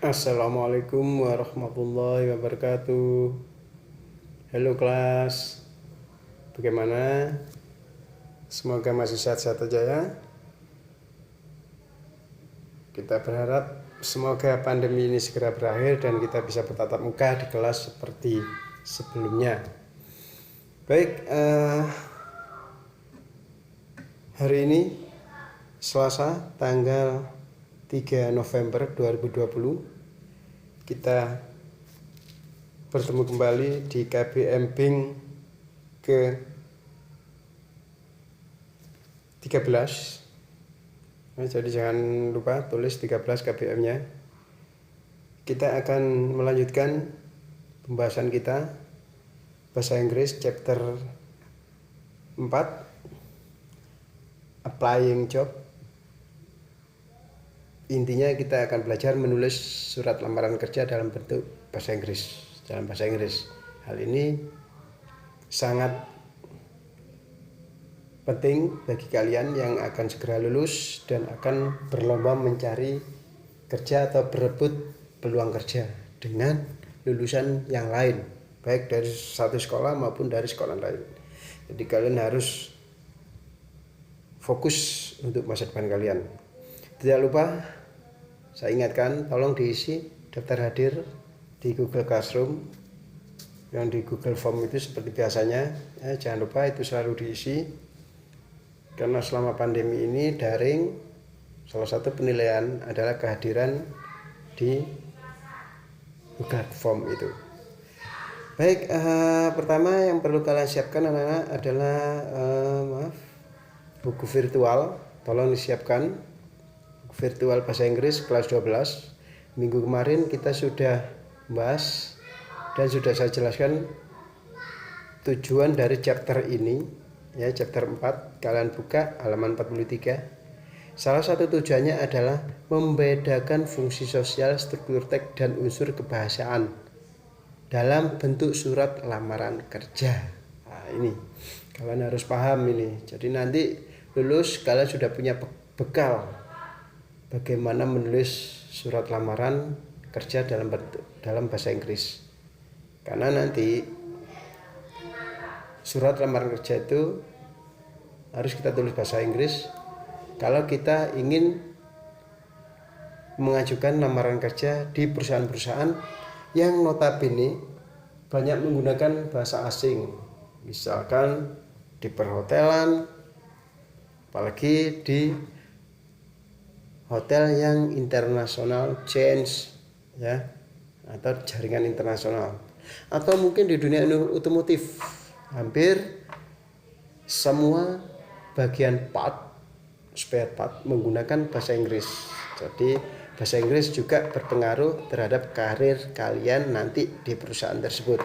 Assalamualaikum warahmatullahi wabarakatuh. Halo kelas, bagaimana? Semoga masih sehat-sehat aja ya. Kita berharap semoga pandemi ini segera berakhir dan kita bisa bertatap muka di kelas seperti sebelumnya. Baik, hari ini Selasa tanggal 3 November 2020 kita bertemu kembali di KBM Bing ke 13. Nah, jadi jangan lupa tulis 13 KBM-nya. Kita akan melanjutkan pembahasan kita bahasa Inggris chapter 4 Applying Job. Intinya kita akan belajar menulis surat lamaran kerja dalam bentuk bahasa Inggris, dalam bahasa Inggris. Hal ini sangat penting bagi kalian yang akan segera lulus dan akan berlomba mencari kerja atau berebut peluang kerja dengan lulusan yang lain, baik dari satu sekolah maupun dari sekolah lain. Jadi kalian harus fokus untuk masa depan kalian. Tidak lupa, saya ingatkan, tolong diisi daftar hadir di Google Classroom. Yang di Google Form itu seperti biasanya, jangan lupa itu selalu diisi. Karena selama pandemi ini daring, salah satu penilaian adalah kehadiran di Google Form itu. Baik, pertama yang perlu kalian siapkan anak-anak adalah buku virtual. Tolong disiapkan virtual bahasa Inggris kelas 12. Minggu kemarin kita sudah bahas dan sudah saya jelaskan tujuan dari chapter ini, ya, chapter 4. Kalian buka halaman 43. Salah satu tujuannya adalah membedakan fungsi sosial, struktur teks dan unsur kebahasaan dalam bentuk surat lamaran kerja. Nah, ini kalian harus paham ini. Jadi nanti lulus kalian sudah punya bekal bagaimana menulis surat lamaran kerja dalam bahasa Inggris. Karena nanti surat lamaran kerja itu harus kita tulis bahasa Inggris kalau kita ingin mengajukan lamaran kerja di perusahaan-perusahaan yang notabene banyak menggunakan bahasa asing. Misalkan di perhotelan, apalagi di hotel yang internasional chains, ya, atau jaringan internasional, atau mungkin di dunia otomotif. Hampir semua bagian spare part menggunakan bahasa Inggris. Jadi bahasa Inggris juga berpengaruh terhadap karir kalian nanti di perusahaan tersebut.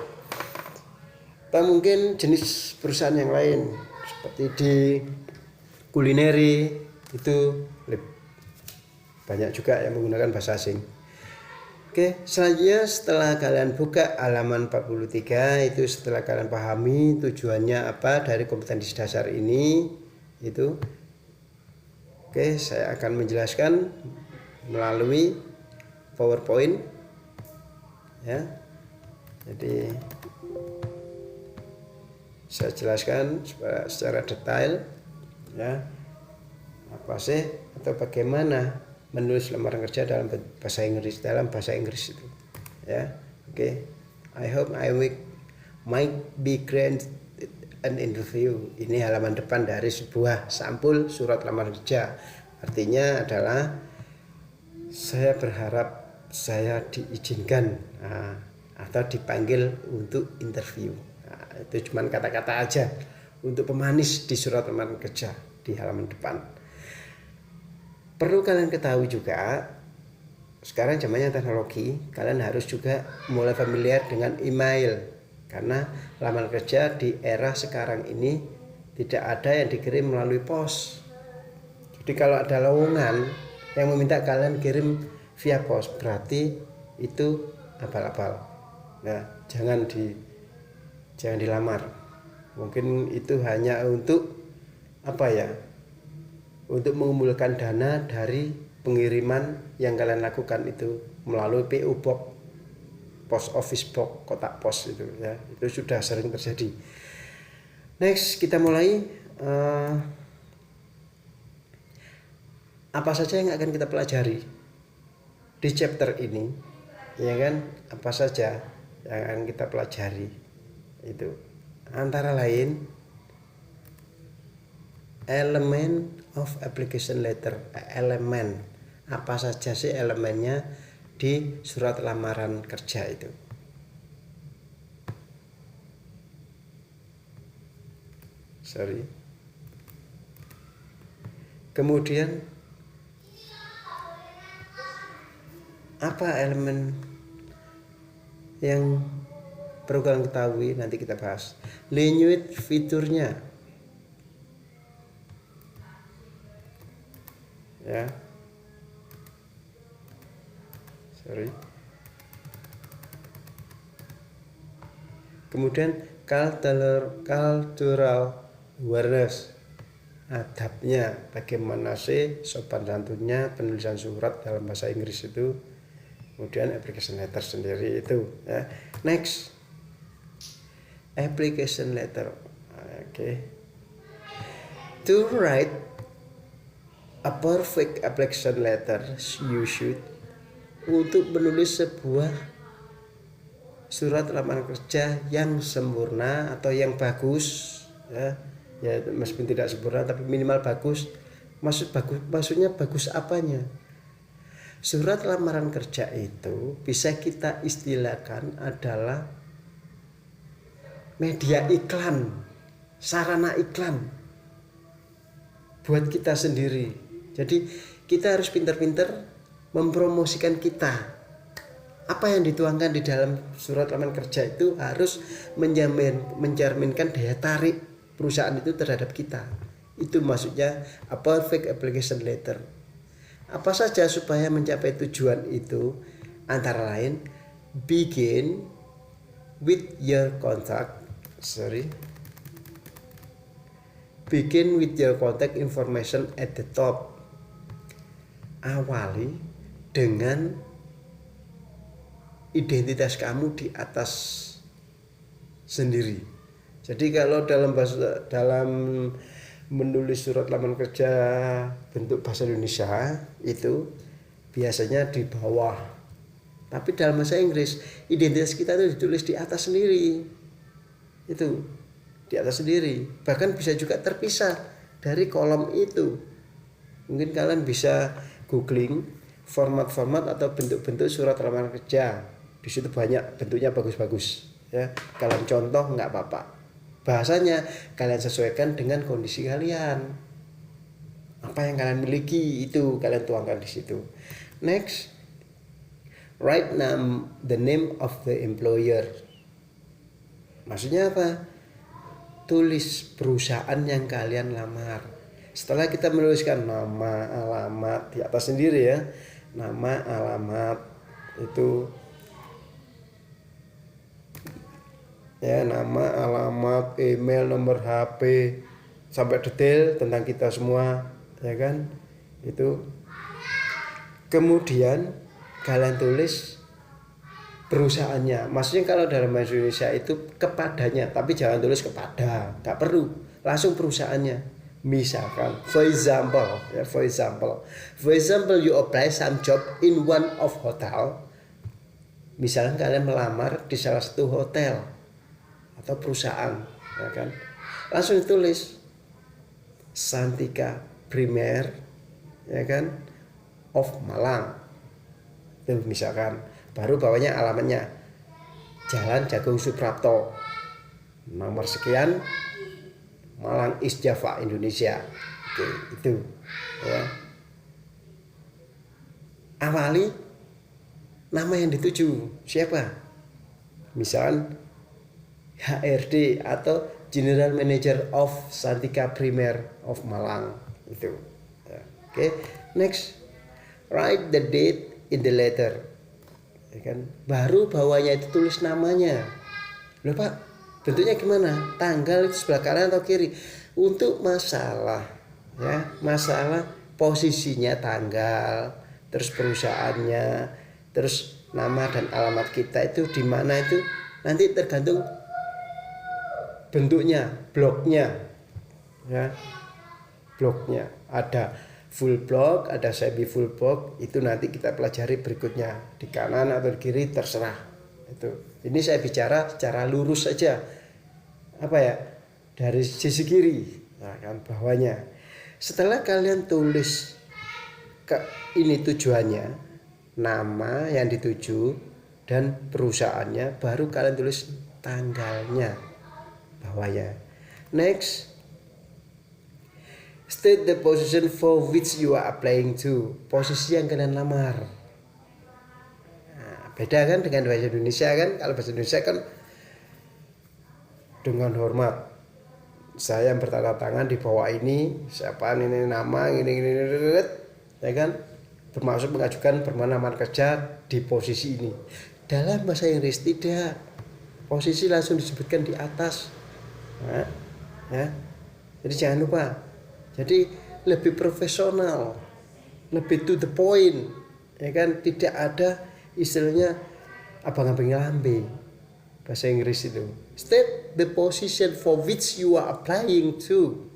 Atau mungkin jenis perusahaan yang lain seperti di kulineri itu banyak juga yang menggunakan bahasa asing. Oke, selanjutnya setelah kalian buka halaman 43, itu setelah kalian pahami tujuannya apa dari kompetensi dasar ini, itu oke, saya akan menjelaskan melalui PowerPoint, ya. Jadi saya jelaskan secara detail, ya, apa sih atau bagaimana menulis lamaran kerja dalam bahasa Inggris itu, ya. Oke. I hope might be grant an interview. Ini halaman depan dari sebuah sampul surat lamaran kerja. Artinya adalah saya berharap saya diizinkan atau dipanggil untuk interview. Itu cuma kata-kata aja untuk pemanis di surat lamaran kerja di halaman depan. Perlu kalian ketahui juga, sekarang zamannya teknologi, kalian harus juga mulai familiar dengan email. Karena lamaran kerja di era sekarang ini tidak ada yang dikirim melalui pos. Jadi kalau ada lowongan yang meminta kalian kirim via pos, berarti itu abal-abal. Nah, jangan dilamar. Mungkin itu hanya untuk untuk mengumpulkan dana dari pengiriman yang kalian lakukan itu melalui PO Box, post office box, kotak pos itu ya, itu sudah sering terjadi. Next, kita mulai apa saja yang akan kita pelajari di chapter ini, ya kan? Apa saja yang akan kita pelajari itu antara lain elemen of application letter. Elemen apa saja sih elemennya di surat lamaran kerja itu? Kemudian apa elemen yang perlu kalian ketahui, nanti kita bahas. Language fiturnya ya, kemudian cultural awareness, adabnya, bagaimana sih sopan santunnya penulisan surat dalam bahasa Inggris itu. Kemudian application letter sendiri itu ya. Next, application letter. To write a perfect application letter, you should, untuk menulis sebuah surat lamaran kerja yang sempurna atau yang bagus ya, meskipun tidak sempurna tapi minimal bagus. Maksudnya bagus apanya? Surat lamaran kerja itu bisa kita istilahkan adalah media iklan, sarana iklan buat kita sendiri. Jadi kita harus pintar-pintar mempromosikan kita. Apa yang dituangkan di dalam surat lamaran kerja itu harus mencerminkan daya tarik perusahaan itu terhadap kita. Itu maksudnya a perfect application letter. Apa saja supaya mencapai tujuan itu? Antara lain, begin with your contact information at the top. Awali dengan identitas kamu di atas sendiri. Jadi kalau dalam menulis surat lamaran kerja bentuk bahasa Indonesia itu biasanya di bawah. Tapi dalam bahasa Inggris identitas kita itu ditulis di atas sendiri. Itu di atas sendiri. Bahkan bisa juga terpisah dari kolom itu. Mungkin kalian bisa googling format-format atau bentuk-bentuk surat lamaran kerja. Di situ banyak bentuknya bagus-bagus ya. Kalian contoh nggak apa-apa. Bahasanya kalian sesuaikan dengan kondisi kalian. Apa yang kalian miliki itu kalian tuangkan di situ. Next, write the name of the employer. Maksudnya apa? Tulis perusahaan yang kalian lamar. Setelah kita menuliskan nama, alamat di atas sendiri ya. Nama, alamat itu ya, nama, alamat, email, nomor HP sampai detail tentang kita semua ya kan. Itu kemudian kalian tulis perusahaannya. Maksudnya kalau dalam bahasa Indonesia itu kepadanya, tapi jangan tulis kepada, nggak perlu, langsung perusahaannya. Misalkan for example you apply some job in one of hotel. Misalkan kalian melamar di salah satu hotel atau perusahaan ya kan, langsung ditulis Santika Primer ya kan of Malang itu misalkan, baru bawahnya alamatnya Jalan Jagung Suprapto nomor sekian, Malang East Java Indonesia. Oke, itu ya. Awali nama yang dituju siapa, misalkan HRD atau General Manager of Santika Primer of Malang itu. Oke. Next, write the date in the letter. Ya kan? Baru bawahnya itu tulis namanya. Loh Pak, bentuknya gimana? Tanggal itu sebelah kanan atau kiri? Untuk masalah posisinya, tanggal, terus perusahaannya, terus nama dan alamat kita itu di mana, itu nanti tergantung bentuknya, bloknya, ya. Bloknya ada full block, ada semi full block, itu nanti kita pelajari berikutnya, di kanan atau di kiri terserah. Itu ini saya bicara secara lurus saja, apa ya, dari sisi kiri, nah kan bawahnya. Setelah kalian tulis ini tujuannya, nama yang dituju dan perusahaannya, baru kalian tulis tanggalnya bawahnya. Next, state the position for which you are applying to. Posisi yang kalian lamar. Nah, beda kan dengan bahasa Indonesia kan? Kalau bahasa Indonesia kan dengan hormat, saya yang bertanda tangan di bawah ini, siapa ini nama ini, ya kan? Termasuk mengajukan permohonan kerja di posisi ini. Dalam bahasa Inggris tidak, posisi langsung disebutkan di atas. Nah, ya. Jadi jangan lupa. Jadi lebih profesional, lebih to the point, ya kan? Tidak ada istilahnya abang-abang-lambe. Bahasa Inggris itu. State the position for which you are applying to.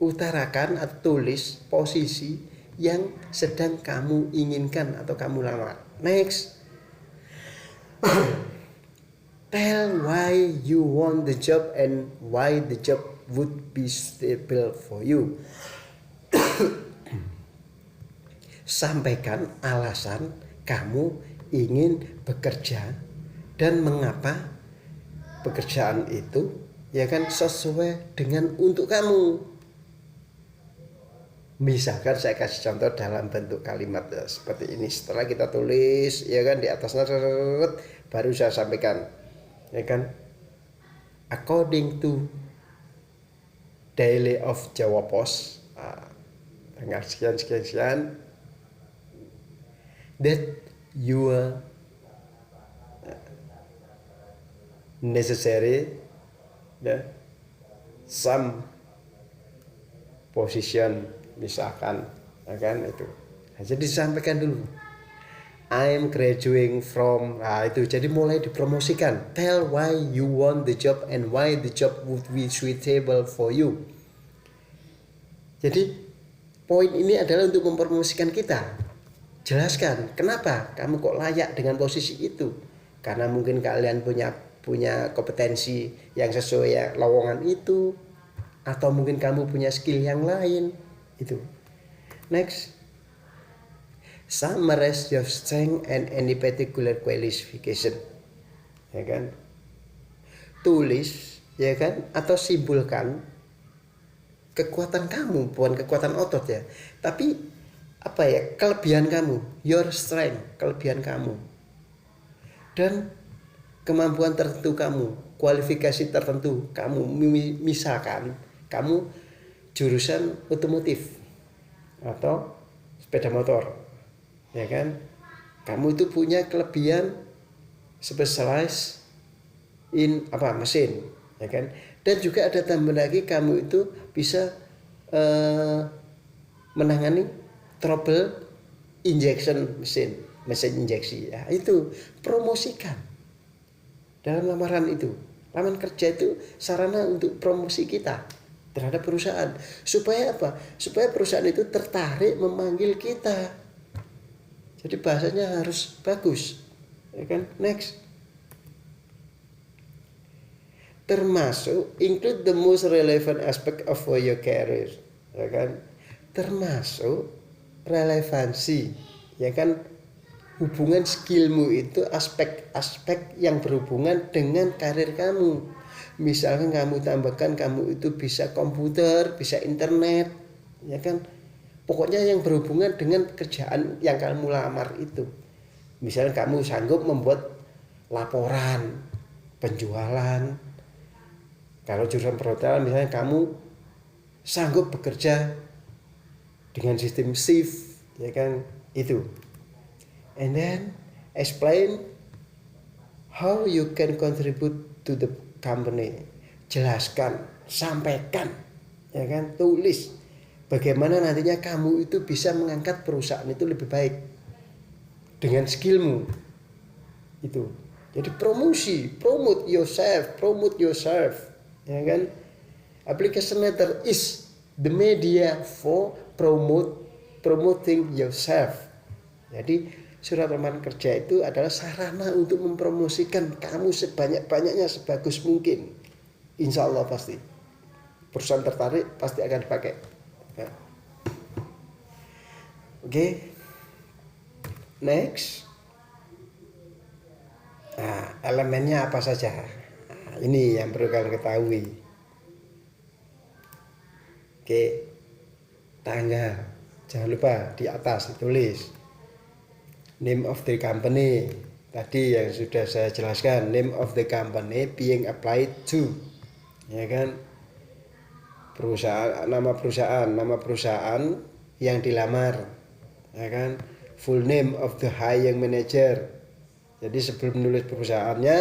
Utarakan atau tulis posisi yang sedang kamu inginkan atau kamu lamar. Next. Tell why you want the job and why the job would be suitable for you. Sampaikan alasan kamu ingin bekerja dan mengapa pekerjaan itu, ya kan, sesuai dengan untuk kamu. Misalkan saya kasih contoh dalam bentuk kalimat ya, seperti ini. Setelah kita tulis, ya kan, di atasnya baru saya sampaikan, ya kan, according to daily of Jawa Post, tanggal sekian that your necessary some position, misalkan, ya kan, itu. Nah, jadi disampaikan dulu. I am graduating from, nah itu jadi mulai dipromosikan. Tell why you want the job and why the job would be suitable for you. Jadi poin ini adalah untuk mempromosikan kita. Jelaskan kenapa kamu kok layak dengan posisi itu. Karena mungkin kalian punya kompetensi yang sesuai lowongan itu, atau mungkin kamu punya skill yang lain itu. Next, summarize your strength and any particular qualification, ya kan? Tulis, ya kan, atau simpulkan kekuatan kamu, bukan kekuatan otot ya, tapi apa ya, kelebihan kamu, your strength, kelebihan kamu, dan kemampuan tertentu kamu, kualifikasi tertentu kamu. Misalkan kamu jurusan otomotif atau sepeda motor, ya kan, kamu itu punya kelebihan specialize in mesin, ya kan, dan juga ada tambah lagi kamu itu bisa menangani trouble injection mesin injeksi, ya itu promosikan dalam lamaran itu. Lamaran kerja itu sarana untuk promosi kita terhadap perusahaan. Supaya apa? Supaya perusahaan itu tertarik memanggil kita. Jadi bahasanya harus bagus, ya kan? Next, termasuk include the most relevant aspect of your career, ya kan? Termasuk relevansi, ya kan, hubungan skillmu itu aspek-aspek yang berhubungan dengan karir kamu. Misalkan kamu tambahkan kamu itu bisa komputer, bisa internet, ya kan, pokoknya yang berhubungan dengan pekerjaan yang kamu lamar itu. Misalnya kamu sanggup membuat laporan penjualan, kalau jurusan perhotelan misalnya kamu sanggup bekerja dengan sistem shift, ya kan, itu. And then explain how you can contribute to the company. Jelaskan, sampaikan, ya kan, tulis bagaimana nantinya kamu itu bisa mengangkat perusahaan itu lebih baik dengan skillmu itu. Jadi promote yourself, ya kan? Application letter is the media for promoting yourself. Jadi surat lamaran kerja itu adalah sarana untuk mempromosikan kamu sebanyak-banyaknya, sebagus mungkin. Insya Allah pasti perusahaan tertarik, pasti akan dipakai. Ya. Oke. Next. Nah, elemennya apa saja? Nah, ini yang perlu kalian ketahui. Oke. Tanggal. Jangan lupa di atas ditulis name of the company. Tadi yang sudah saya jelaskan, name of the company being applied to. Ya kan? Nama perusahaan yang dilamar. Ya kan? Full name of the hiring manager. Jadi sebelum menulis perusahaannya,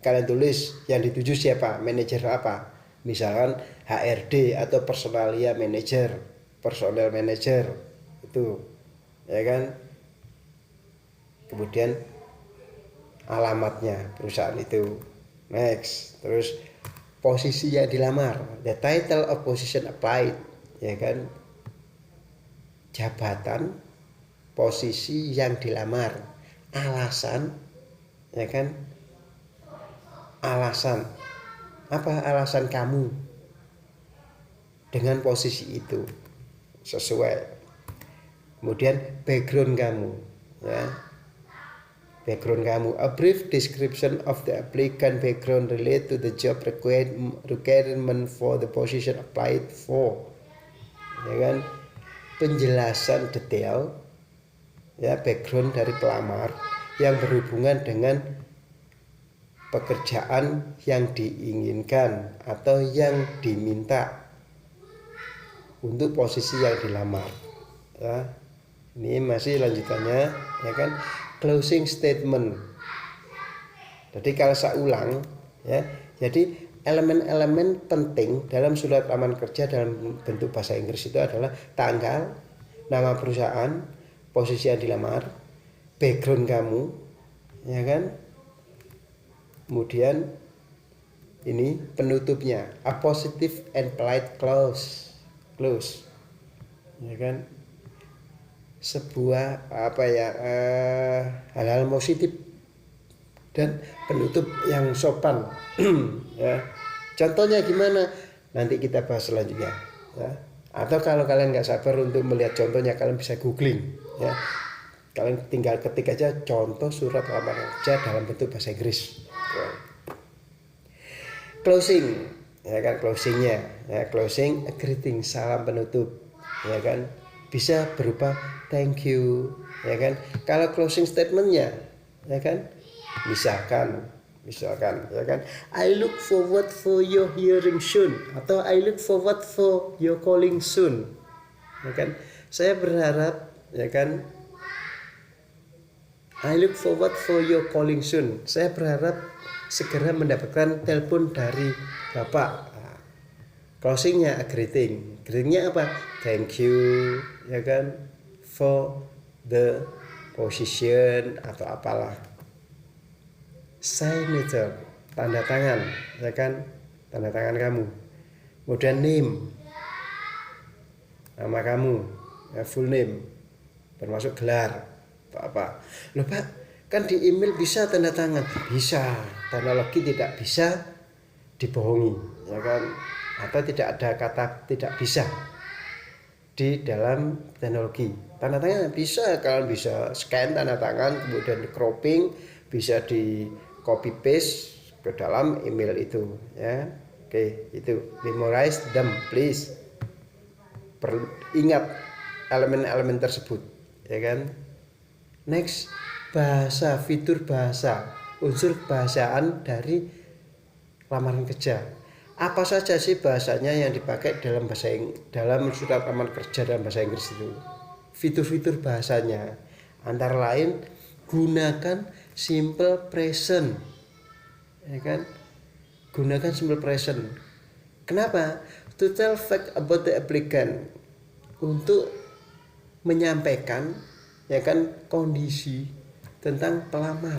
kalian tulis yang dituju siapa, manajer apa. Misalkan HRD atau personalia manager, personal manager itu, ya kan. Kemudian alamatnya perusahaan itu. Next, terus posisi yang dilamar, the title of position applied, ya kan. Jabatan, posisi yang dilamar, alasan. Ya kan, alasan apa, alasan kamu dengan posisi itu sesuai. Kemudian background kamu, ya, background kamu, a brief description of the applicant background relate to the job requirement for the position applied for, ya kan, penjelasan detail, ya, background dari pelamar yang berhubungan dengan pekerjaan yang diinginkan atau yang diminta untuk posisi yang dilamar. Ya, ini masih lanjutannya, ya kan, closing statement. Jadi kalau saya ulang, ya, jadi elemen-elemen penting dalam surat lamaran kerja dalam bentuk bahasa Inggris itu adalah tanggal, nama perusahaan, posisi yang dilamar, background kamu, ya kan. Kemudian ini penutupnya, a positive and polite close, ya kan. Sebuah hal-hal positif dan penutup yang sopan. Ya. Contohnya gimana? Nanti kita bahas selanjutnya. Ya. Atau kalau kalian nggak sabar untuk melihat contohnya, kalian bisa googling. Ya. Kalian tinggal ketik aja contoh surat lamaran kerja dalam bentuk bahasa Inggris. Closing, ya kan, closingnya, ya, closing, greeting, salam penutup, ya kan, bisa berupa thank you, ya kan. Kalau closing statementnya, ya kan, misalkan, ya kan, I look forward for your hearing soon, atau I look forward for your calling soon, ya kan. Saya berharap, ya kan, I look forward for your calling soon. Saya berharap segera mendapatkan telepon dari Bapak. Nah, closingnya greeting. Greetingnya apa? Thank you, ya kan, for the position atau apalah. Signature, tanda tangan, ya kan, tanda tangan kamu. Kemudian name, nama kamu, ya, full name, termasuk gelar. Apa? Loh Pak, kan di email bisa tanda tangan? Bisa, teknologi tidak bisa dibohongi, ya kan? Atau tidak ada kata tidak bisa di dalam teknologi. Tanda tangan bisa, kalian bisa scan tanda tangan, kemudian di cropping, bisa di copy paste ke dalam email itu, ya. Oke, itu memorize them please. Ingat elemen-elemen tersebut, ya kan? Next, bahasa, fitur bahasa, unsur bahasaan dari lamaran kerja. Apa saja sih bahasanya yang dipakai dalam surat lamaran kerja dalam bahasa Inggris itu? Fitur-fitur bahasanya antara lain gunakan simple present, ya kan? Gunakan simple present. Kenapa? To tell fact about the applicant. untuk menyampaikan ya kan kondisi tentang pelamar,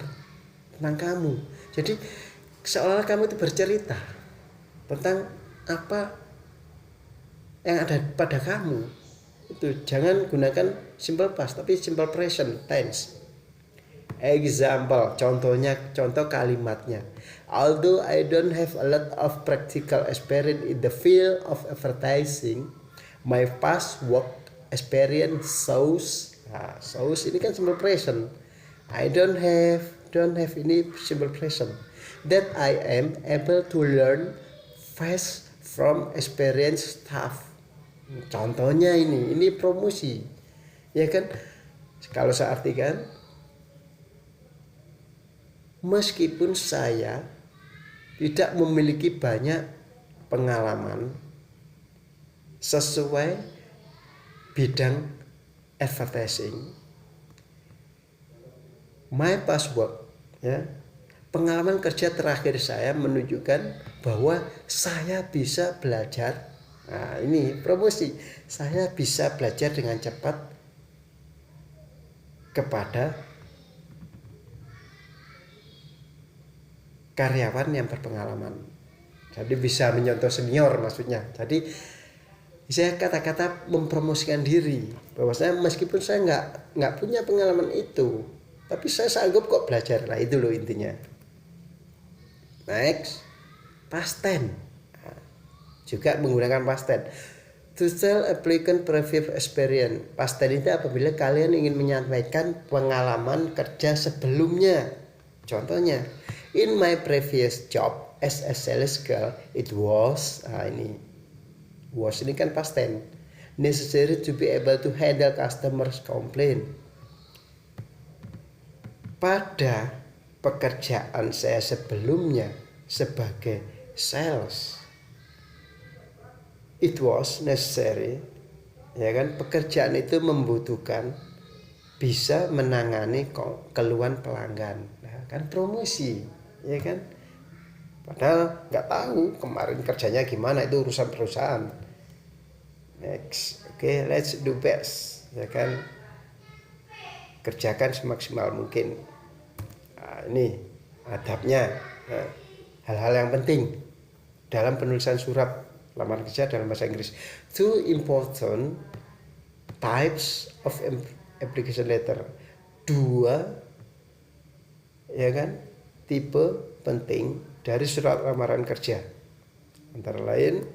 tentang kamu. Jadi seolah kamu itu bercerita tentang apa yang ada pada kamu. Itu jangan gunakan simple past tapi simple present tense. Example, contoh kalimatnya. Although I don't have a lot of practical experience in the field of advertising, my past work experience shows. Nah, shows ini kan simple present. I don't have ini simple present. That I am able to learn fast from experienced staff. Contohnya ini promosi. Ya kan? Kalau saya artikan, meskipun saya tidak memiliki banyak pengalaman sesuai bidang advertising, my past work, ya, pengalaman kerja terakhir saya menunjukkan bahwa saya bisa belajar. Nah, ini promosi. Saya bisa belajar dengan cepat kepada karyawan yang berpengalaman. Jadi bisa menyontoh senior maksudnya. Jadi saya kata-kata mempromosikan diri bahwasanya meskipun saya nggak punya pengalaman itu, tapi saya sanggup kok belajar. Lah itu loh intinya. Next, past tense. Juga menggunakan past tense. To tell applicant previous experience. Past tense itu apabila kalian ingin menyampaikan pengalaman kerja sebelumnya. Contohnya, in my previous job as a sales girl, it was, ini kan past tense, necessary to be able to handle customers complaint. Pada pekerjaan saya sebelumnya sebagai sales, it was necessary, ya kan, pekerjaan itu membutuhkan bisa menangani keluhan pelanggan. Nah, kan promosi, ya kan, padahal nggak tahu kemarin kerjanya gimana, itu urusan perusahaan. Next, okay, let's do best, ya kan, kerjakan semaksimal mungkin. Nah, ini adabnya, nah, hal-hal yang penting dalam penulisan surat lamaran kerja dalam bahasa Inggris. Two important types of application letter. 2, ya kan, tipe penting dari surat lamaran kerja. Antara lain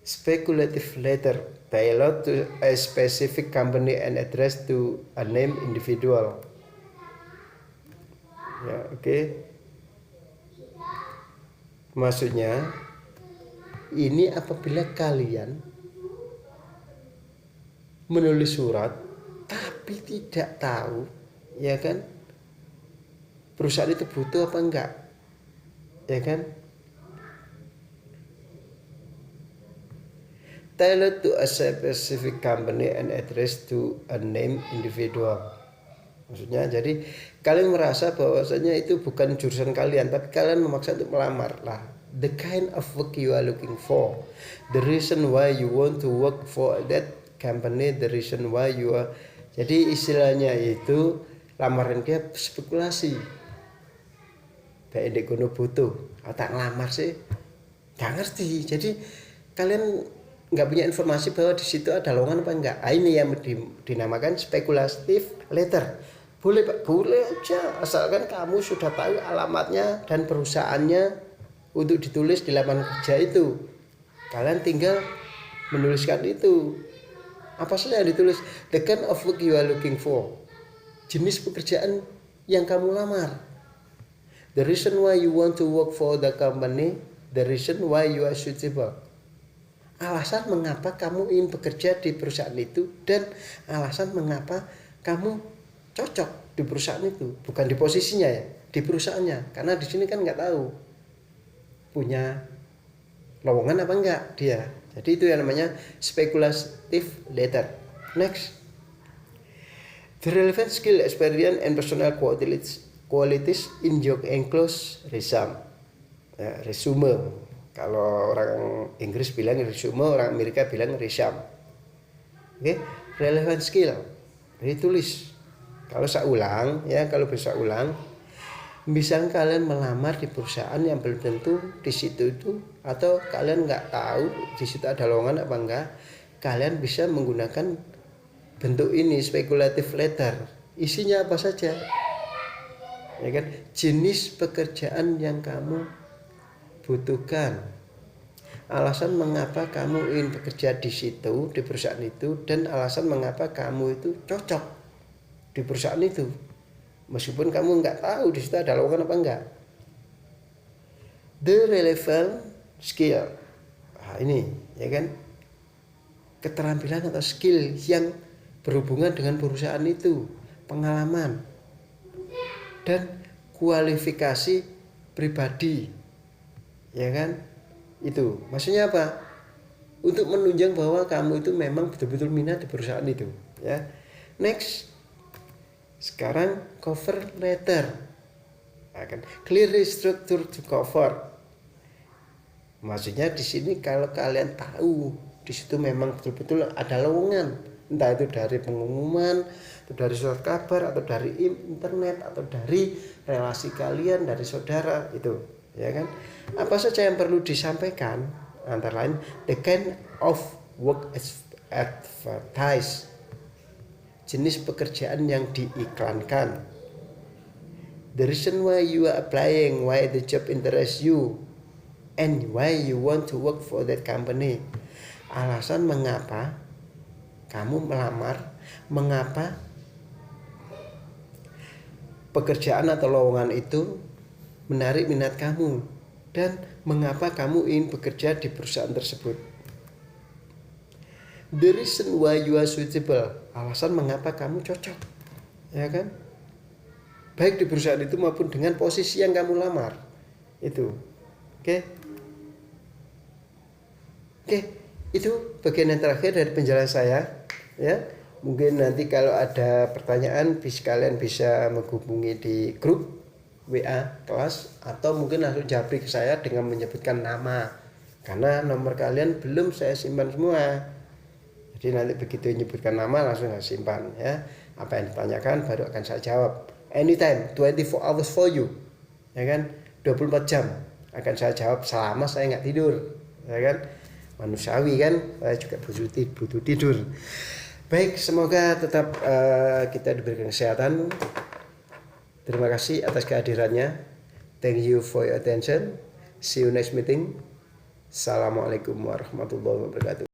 speculative letter, tailored to a specific company and addressed to a named individual. Ya, oke. Maksudnya ini apabila kalian menulis surat tapi tidak tahu, ya kan, perusahaan itu butuh apa enggak, ya kan. Tailored to a specific company and addressed to a named individual. Maksudnya jadi kalian merasa bahwasanya itu bukan jurusan kalian, tapi kalian memaksa untuk melamar. Lah, the kind of work you are looking for, the reason why you want to work for that company, the reason why you are. Jadi istilahnya itu lamaran dia spekulasi. Baik di kono butuh, tak ngelamar sih, nggak ngerti. Jadi kalian nggak punya informasi bahwa di situ ada lowongan apa enggak. Ini yang dinamakan spekulatif letter. Boleh Pak, boleh aja, asalkan kamu sudah tahu alamatnya dan perusahaannya untuk ditulis di laman kerja itu. Kalian tinggal menuliskan itu. Apa saja yang ditulis? The kind of work you are looking for. Jenis pekerjaan yang kamu lamar. The reason why you want to work for the company. The reason why you are suitable. Alasan mengapa kamu ingin bekerja di perusahaan itu dan alasan mengapa kamu cocok di perusahaan itu, bukan di posisinya ya, di perusahaannya. Karena di sini kan nggak tahu punya lowongan apa enggak dia. Jadi itu yang namanya speculative letter. Next, the relevant skill, experience, and personal qualities in your enclosed resume. Ya, resume. Kalau orang Inggris bilang resume, orang Amerika bilang resume. Oke, relevant skill. Ditulis. Kalau saya ulang, ya kalau bisa ulang, misalnya kalian melamar di perusahaan yang belum tentu di situ itu, atau kalian nggak tahu di situ ada lowongan apa enggak, kalian bisa menggunakan bentuk ini, speculative letter. Isinya apa saja, ya kan? Jenis pekerjaan yang kamu butuhkan, alasan mengapa kamu ingin bekerja di situ, di perusahaan itu, dan alasan mengapa kamu itu cocok di perusahaan itu, meskipun kamu nggak tahu di situ ada lowongan apa enggak. The relevant skill, nah, ini ya kan, keterampilan atau skill yang berhubungan dengan perusahaan itu, pengalaman dan kualifikasi pribadi, ya kan? Itu maksudnya apa? Untuk menunjang bahwa kamu itu memang betul-betul minat di perusahaan itu, ya. Next, sekarang cover letter, akan clearly structure to cover. Maksudnya di sini kalau kalian tahu di situ memang betul-betul ada lowongan, entah itu dari pengumuman, atau dari surat kabar, atau dari internet, atau dari relasi kalian, dari saudara itu, ya kan? Apa saja yang perlu disampaikan, antara lain the kind of work advertised, jenis pekerjaan yang diiklankan, the reason why you are applying, why the job interests you, and why you want to work for that company. Alasan mengapa kamu melamar, mengapa pekerjaan atau lowongan itu menarik minat kamu, dan mengapa kamu ingin bekerja di perusahaan tersebut. The reason why you are suitable, alasan mengapa kamu cocok, ya kan? Baik di perusahaan itu maupun dengan posisi yang kamu lamar itu. Oke, itu bagian yang terakhir dari penjelasan saya, ya. Mungkin nanti kalau ada pertanyaan kalian bisa menghubungi di grup WA kelas, atau mungkin langsung japri ke saya dengan menyebutkan nama, karena nomor kalian belum saya simpan semua. Jadi nanti begitu menyebutkan nama langsung saya simpan, ya. Apa yang ditanyakan baru akan saya jawab. Anytime, 24 hours for you, ya kan? 24 jam akan saya jawab selama saya nggak tidur, ya kan? Manusiawi kan, saya juga butuh tidur. Baik, semoga tetap kita diberikan kesehatan. Terima kasih atas kehadirannya. Thank you for your attention. See you next meeting. Assalamualaikum warahmatullahi wabarakatuh.